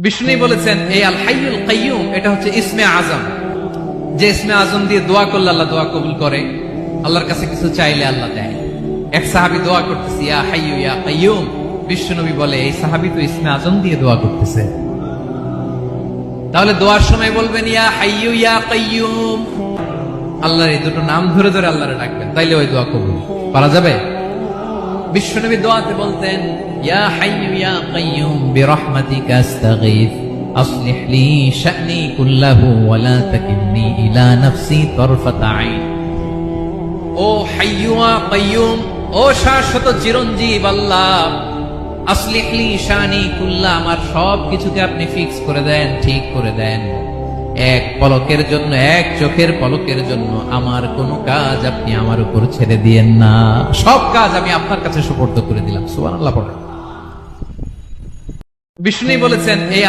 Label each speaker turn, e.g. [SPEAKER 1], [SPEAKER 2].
[SPEAKER 1] বিষ্ণু বলেছেন এই আল হাইয়ুল কাইয়ুম এটা হচ্ছে ইসমে আজম, যে ইসমে আজম দিয়ে দোয়া করলে আল্লাহ দোয়া কবুল করে, আল্লাহর কাছে কিছু চাইলে আল্লাহ দেয়। এক সাহাবী দোয়া করতেছে ইয়া হাইয়ু ইয়া কাইয়ুম, বিষ্ণু নবী বলে এই সাহাবী তো ইসমে আজম দিয়ে দোয়া করতেছে, তাহলে দোয়ার সময় বলবেন ইয়া হাইয়ু ইয়া কাইয়ুম, আল্লাহর এই দুটো নাম ধরে ধরে আল্লাহরে ডাকবেন, তাইলে ওই দোয়া কবুল পারা যাবে। বিশ্বনবী দোয়াতে বলতেন ইয়া হাইয়ু ইয়া কাইয়ুম বিরহমাতিকা আস্তাগীথ আসলিহ লি শা'নি কুল্লাহু ওয়া লা তাকিলনি ইলা নাফসি তারফাতা আইন। ও হাইয়ু ওয়া কাইয়ুম, ও শাশ্বত চিরঞ্জীব আল্লাহ, আসলিহ লি শা'নি কুল্লাহ, আমার সব কিছুকে আপনি ফিক্স করে দেন, ঠিক করে দেন। এক পলকের জন্য, এক চোখের পলকের জন্য আমার কোনো কাজ আপনি আমার উপর ছেড়ে দিয়েন না, সব কাজ আমি আপনার কাছে সুপর্দ করে দিলাম। সুবহানাল্লাহ পড়েন। বিষ্ণু বলেছেন এই